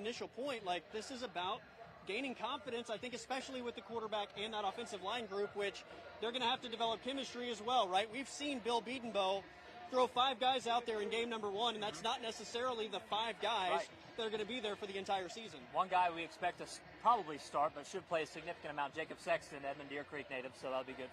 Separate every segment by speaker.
Speaker 1: initial point, like this is about gaining confidence, I think, especially with the quarterback and that offensive line group, which they're going to have to develop chemistry as well, right? We've seen Bill Bedenbaugh throw 5 guys out there in game number 1, and that's not necessarily the 5 guys that are going to be there for the entire season.
Speaker 2: One guy we expect to probably start, but should play a significant amount, Jacob Sexton, Edmond Deer Creek native, so that'll be good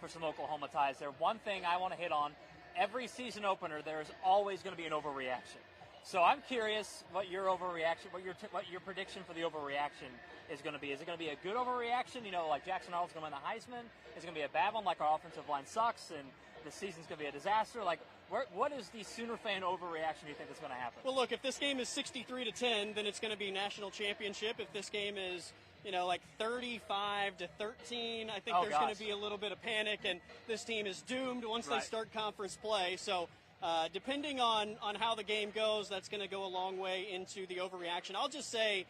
Speaker 2: for some Oklahoma ties there. One thing I want to hit on, every season opener, there's always going to be an overreaction. So I'm curious what your overreaction, what your prediction for the overreaction is going to be. Is it going to be a good overreaction? You know, like Jackson Arnold's going to win the Heisman? Is it going to be a bad one, like our offensive line sucks and the season's going to be a disaster? Like, what is the Sooner fan overreaction you think is going to happen?
Speaker 1: Well, look, if this game is 63-10, then it's going to be national championship. If this game is, like 35-13, I think there's going to be a little bit of panic, and this team is doomed once they start conference play. So depending on how the game goes, that's going to go a long way into the overreaction. I'll just say,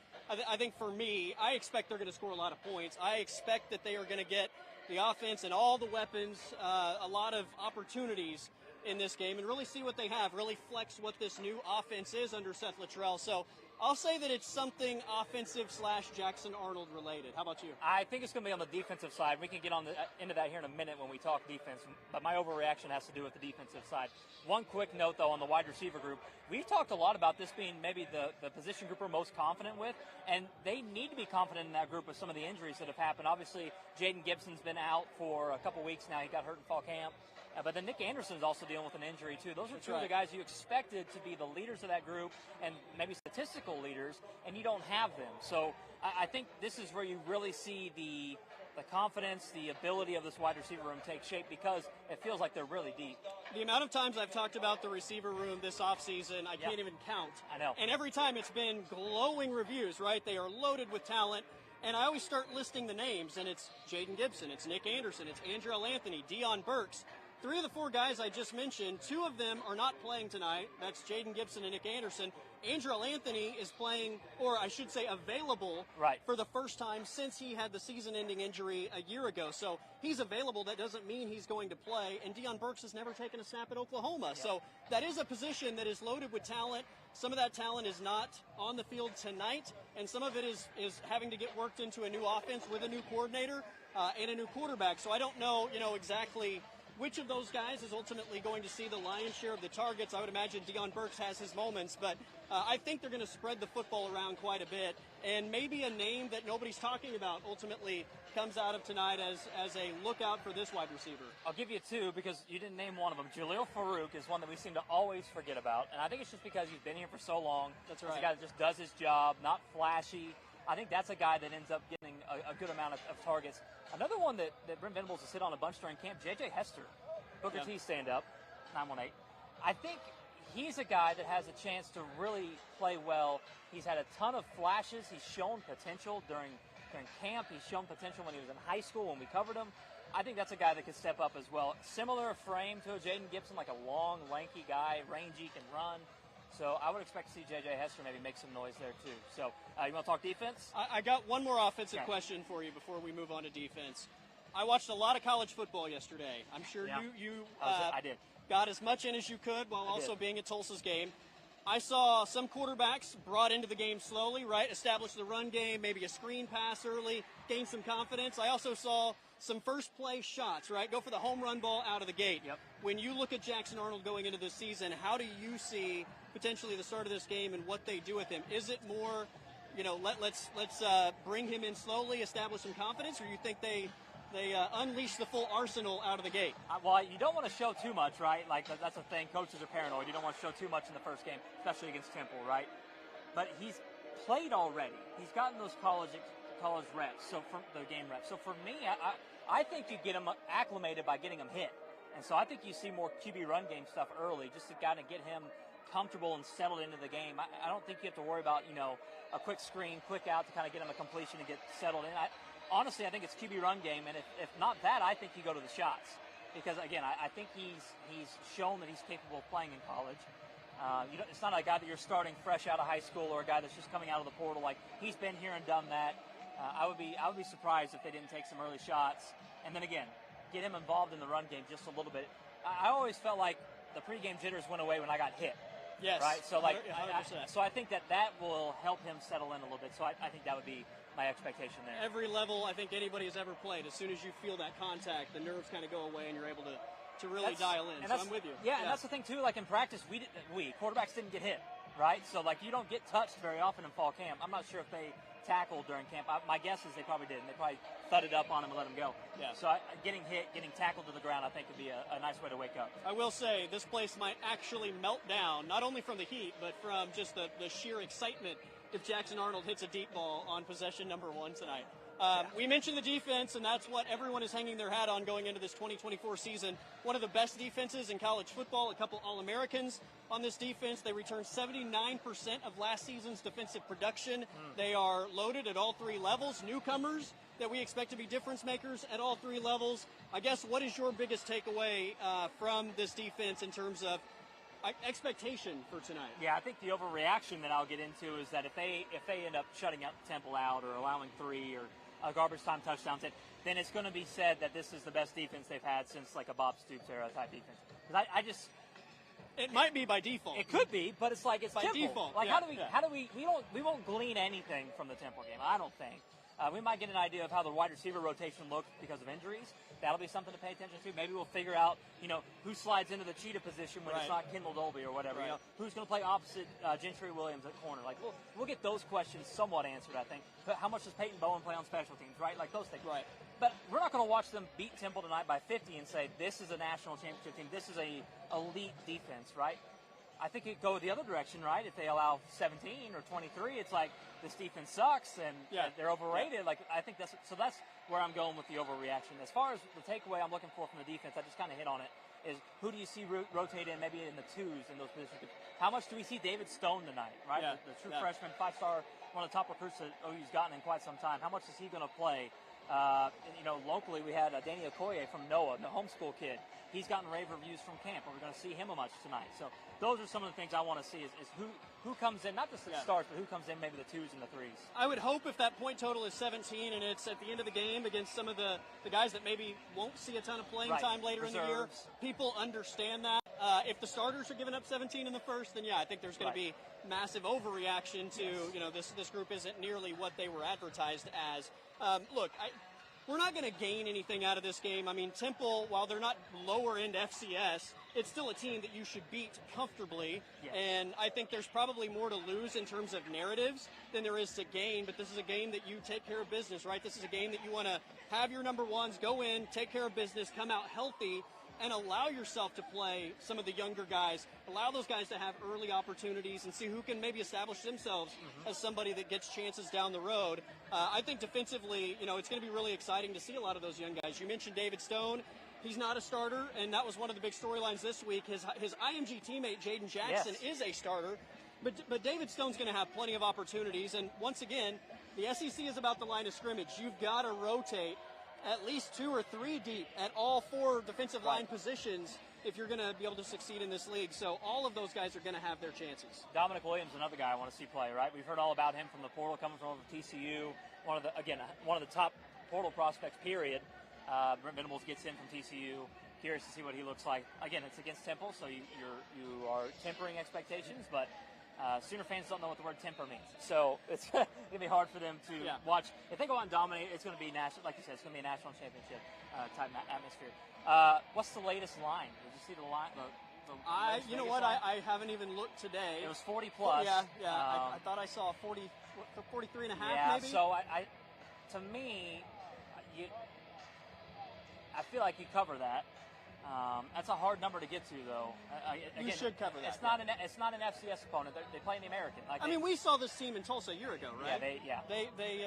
Speaker 1: I think for me, I expect they're going to score a lot of points. I expect that they are going to get the offense and all the weapons, a lot of opportunities in this game, and really see what they have, really flex what this new offense is under Seth Littrell. So I'll say that it's something offensive / Jackson Arnold related. How about you?
Speaker 2: I think it's going to be on the defensive side. We can get into that here in a minute when we talk defense, but my overreaction has to do with the defensive side. One quick note, though, on the wide receiver group. We've talked a lot about this being maybe the position group we're most confident with, and they need to be confident in that group with some of the injuries that have happened. Obviously, Jaden Gibson's been out for a couple weeks now. He got hurt in fall camp. But then Nick Anderson's also dealing with an injury, too. Those are two of the guys you expected to be the leaders of that group and maybe statistical leaders, and you don't have them. So I think this is where you really see the confidence, the ability of this wide receiver room take shape, because it feels like they're really deep.
Speaker 1: The amount of times I've talked about the receiver room this offseason, I can't even count.
Speaker 2: I know.
Speaker 1: And every time it's been glowing reviews, right? They are loaded with talent. And I always start listing the names, and it's Jaden Gibson, it's Nick Anderson, it's Andrell Anthony, Deion Burks. 3 of the 4 guys I just mentioned, 2 of them are not playing tonight. That's Jaden Gibson and Nick Anderson. Andrell Anthony is playing, or I should say available, for the first time since he had the season-ending injury a year ago. So he's available. That doesn't mean he's going to play. And Deion Burks has never taken a snap at Oklahoma. Yep. So that is a position that is loaded with talent. Some of that talent is not on the field tonight, and some of it is having to get worked into a new offense with a new coordinator and a new quarterback. So I don't know, exactly which of those guys is ultimately going to see the lion's share of the targets. I would imagine Deion Burks has his moments, but I think they're going to spread the football around quite a bit. And maybe a name that nobody's talking about ultimately comes out of tonight as a lookout for this wide receiver.
Speaker 2: I'll give you 2 because you didn't name one of them. Jaleel Farouk is one that we seem to always forget about, and I think it's just because he's been here for so long.
Speaker 1: That's right.
Speaker 2: He's a guy that just does his job, not flashy. I think that's a guy that ends up getting a good amount of targets. Another one that Brent Venables has hit on a bunch during camp, J.J. Hester. Booker T, stand up, 918. I think he's a guy that has a chance to really play well. He's had a ton of flashes. He's shown potential during camp. He's shown potential when he was in high school when we covered him. I think that's a guy that could step up as well. Similar frame to a Jaden Gibson, like a long, lanky guy, rangy, can run. So I would expect to see J.J. Hester maybe make some noise there too. So you want to talk defense?
Speaker 1: I got one more offensive question for you before we move on to defense. I watched a lot of college football yesterday. I'm sure you
Speaker 2: I did.
Speaker 1: Got as much in as you could while also being at Tulsa's game. I saw some quarterbacks brought into the game slowly, right? Establish the run game, maybe a screen pass early, gain some confidence. I also saw some first play shots, right? Go for the home run ball out of the gate.
Speaker 2: Yep.
Speaker 1: When you look at Jackson Arnold going into this season, how do you see potentially the start of this game and what they do with him? Is it more, let's bring him in slowly, establish some confidence, or you think they unleash the full arsenal out of the gate?
Speaker 2: Well, you don't want to show too much, right? Like, that's the thing. Coaches are paranoid. You don't want to show too much in the first game, especially against Temple, right? But he's played already. He's gotten those college reps, so for the game reps. So for me, I think you get him acclimated by getting him hit. And so I think you see more QB run game stuff early, just to kind of get him comfortable and settled into the game. I don't think you have to worry about, a quick screen, quick out to kind of get him a completion and get settled in. Honestly, I think it's QB run game, and if not that, I think you go to the shots. Because, again, I think he's shown that he's capable of playing in college. It's not a guy that you're starting fresh out of high school or a guy that's just coming out of the portal. Like, he's been here and done that. I would be surprised if they didn't take some early shots. And then, again, get him involved in the run game just a little bit. I always felt like the pregame jitters went away when I got hit.
Speaker 1: Yes.
Speaker 2: Right. So like,
Speaker 1: 100%.
Speaker 2: so I think that will help him settle in a little bit. So I think that would be my expectation there.
Speaker 1: Every level I think anybody has ever played, as soon as you feel that contact, the nerves kind of go away and you're able to really dial in. So I'm with you.
Speaker 2: Yeah, and that's the thing too. Like in practice, we quarterbacks didn't get hit, right? So like you don't get touched very often in fall camp. I'm not sure if they tackled during camp. My guess is they probably didn't. They probably thudded up on him and let him go.
Speaker 1: Yeah.
Speaker 2: So getting hit, getting tackled to the ground, I think would be a nice way to wake up.
Speaker 1: I will say this place might actually melt down, not only from the heat, but from just the sheer excitement if Jackson Arnold hits a deep ball on possession number 1 tonight. We mentioned the defense, and that's what everyone is hanging their hat on going into this 2024 season. One of the best defenses in college football, a couple All-Americans on this defense. They returned 79% of last season's defensive production. They are loaded at all 3 levels. Newcomers that we expect to be difference makers at all 3 levels. I guess, what is your biggest takeaway from this defense in terms of expectation for tonight?
Speaker 2: Yeah, I think the overreaction that I'll get into is that if they end up shutting Temple out or allowing 3 or a garbage time touchdowns, then it's going to be said that this is the best defense they've had since like a Bob Stoops era type defense. Because
Speaker 1: it might be by default.
Speaker 2: It could be, but it's like it's
Speaker 1: by
Speaker 2: Temple.
Speaker 1: default.
Speaker 2: Like we won't glean anything from the Temple game. I don't think. We might get an idea of how the wide receiver rotation looked because of injuries. That'll be something to pay attention to. Maybe we'll figure out, who slides into the cheetah position when it's not Kendall Dolby or whatever.
Speaker 1: Right.
Speaker 2: Who's going to play opposite Gentry Williams at corner. Like we'll get those questions somewhat answered, I think. But how much does Peyton Bowen play on special teams, right? Like those things.
Speaker 1: Right.
Speaker 2: But we're not going to watch them beat Temple tonight by 50 and say this is a national championship team. This is a elite defense, right? I think it go the other direction, right? If they allow 17 or 23, it's like this defense sucks and they're overrated.
Speaker 1: Yeah.
Speaker 2: Like I think that's where I'm going with the overreaction. As far as the takeaway I'm looking for from the defense, I just kind of hit on it. Is who do you see rotate in maybe in the 2s in those positions? How much do we see David Stone tonight, right?
Speaker 1: Yeah.
Speaker 2: The true freshman, 5-star, one of the top recruits that OU's gotten in quite some time. How much is he going to play? Locally we had Danny Okoye from Noah, the homeschool kid. He's gotten rave reviews from camp, and we're going to see him a much tonight. So those are some of the things I want to see is who comes in, not just the starts, but who comes in maybe the 2s and the 3s.
Speaker 1: I would hope if that point total is 17 and it's at the end of the game against some of the guys that maybe won't see a ton of playing time later in the year, people understand that. If the starters are giving up 17 in the first, then I think there's going to be massive overreaction to, this group isn't nearly what they were advertised as. Look, we're not going to gain anything out of this game. I mean, Temple, while they're not lower-end FCS, it's still a team that you should beat comfortably.
Speaker 2: Yes.
Speaker 1: And I think there's probably more to lose in terms of narratives than there is to gain. But this is a game that you take care of business, right? This is a game that you want to have your number 1s go in, take care of business, come out healthy, and allow yourself to play some of the younger guys. Allow those guys to have early opportunities and see who can maybe establish themselves as somebody that gets chances down the road. I think defensively, it's going to be really exciting to see a lot of those young guys. You mentioned David Stone. He's not a starter, and that was one of the big storylines this week. His IMG teammate, Jaden Jackson, is a starter. But David Stone's going to have plenty of opportunities. And once again, the SEC is about the line of scrimmage. You've got to rotate at least 2 or 3 deep at all 4 defensive line positions if you're going to be able to succeed in this league. So all of those guys are going to have their chances.
Speaker 2: Dominic Williams, another guy I want to see play, right? We've heard all about him from the portal, coming from over TCU. One of the top portal prospects, period. Brent Venables gets in from TCU. Curious to see what he looks like. Again, it's against Temple, so you are tempering expectations, but Sooner fans don't know what the word temper means. So it's going to be hard for them to watch. If they go out and dominate, it's going to be national. Like you said, it's going to be a national championship type atmosphere. What's the latest line? Did you see the line?
Speaker 1: You know what? I haven't even looked today.
Speaker 2: It was 40 plus.
Speaker 1: I thought I saw 43 and a half maybe.
Speaker 2: So to me, I feel like you cover that. That's a hard number to get to, though.
Speaker 1: You should cover that.
Speaker 2: It's not an FCS opponent. They play in the American.
Speaker 1: We saw this team in Tulsa a year ago, right? They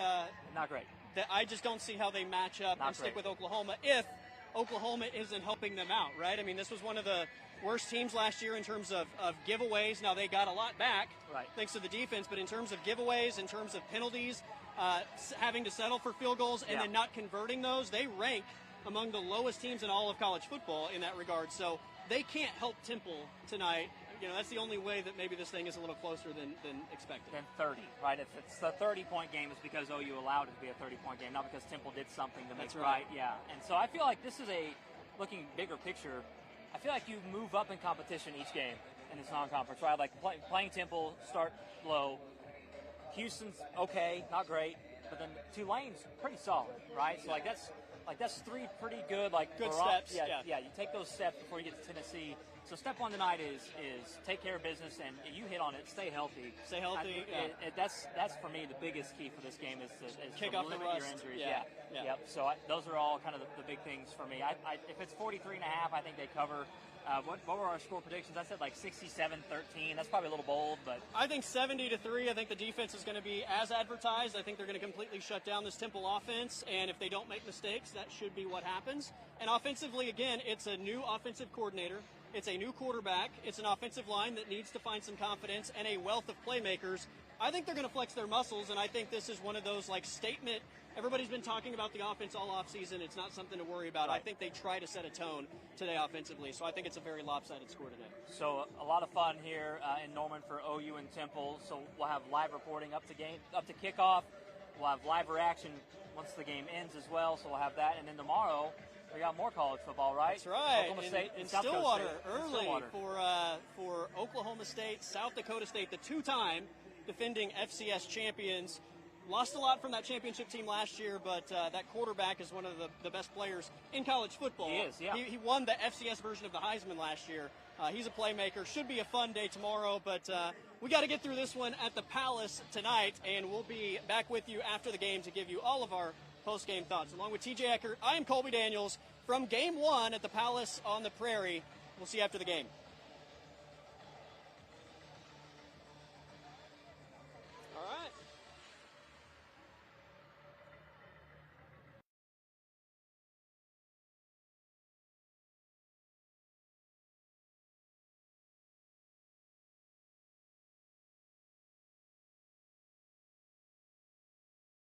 Speaker 2: not great.
Speaker 1: I just don't see how they match up and stick with Oklahoma if Oklahoma isn't helping them out, right? I mean, this was one of the worst teams last year in terms of giveaways. Now, they got a lot back thanks to the defense, but in terms of giveaways, in terms of penalties, having to settle for field goals and then not converting those, they rank among the lowest teams in all of college football in that regard. So they can't help Temple tonight. That's the only way that maybe this thing is a little closer than expected.
Speaker 2: Than 30, right? If it's a 30-point game, it's because OU allowed it to be a 30-point game, not because Temple did something to make it right. Yeah. And so I feel like this is looking bigger picture, I feel like you move up in competition each game. in this non-conference, right? Like playing Temple, start low. Houston's okay, not great, but then Tulane's pretty solid, right? So that's three pretty good
Speaker 1: good steps.
Speaker 2: Yeah. You take those steps before you get to Tennessee. So step one tonight is take care of business, and you hit on it. Stay healthy.
Speaker 1: Stay healthy.
Speaker 2: That's for me the biggest key for this game is
Speaker 1: kick
Speaker 2: to
Speaker 1: off
Speaker 2: limit
Speaker 1: the rust.
Speaker 2: your injuries.
Speaker 1: Yeah.
Speaker 2: Yep. So those are all kind of the big things for me. If it's 43.5, I think they cover. What were our score predictions? I said like 67-13. That's probably a little bold, but
Speaker 1: I think 70-3. I think the defense is going to be as advertised. I think they're going to completely shut down this Temple offense, and if they don't make mistakes, that should be what happens. And offensively, again, it's a new offensive coordinator. It's a new quarterback. It's an offensive line that needs to find some confidence and a wealth of playmakers. I think they're going to flex their muscles, and I think this is one of those statement. Everybody's been talking about the offense all offseason. It's not something to worry about.
Speaker 2: Right.
Speaker 1: I think they try to set a tone today offensively, so I think it's a very lopsided score today.
Speaker 2: So a lot of fun here in Norman for OU and Temple. So we'll have live reporting up to kickoff. We'll have live reaction once the game ends as well. So we'll have that, and then tomorrow we got more college football, right?
Speaker 1: That's right.
Speaker 2: Oklahoma State
Speaker 1: in
Speaker 2: South
Speaker 1: Stillwater
Speaker 2: Dakota State.
Speaker 1: early for Oklahoma State, South Dakota State, the two-time defending FCS champions. Lost a lot from that championship team last year, but that quarterback is one of the best players in college football.
Speaker 2: He is, yeah.
Speaker 1: He won the FCS version of the Heisman last year. He's a playmaker. Should be a fun day tomorrow, but we got to get through this one at the Palace tonight, and we'll be back with you after the game to give you all of our post-game thoughts. Along with TJ Eckert, I am Colby Daniels from Game 1 at the Palace on the Prairie. We'll see you after the game.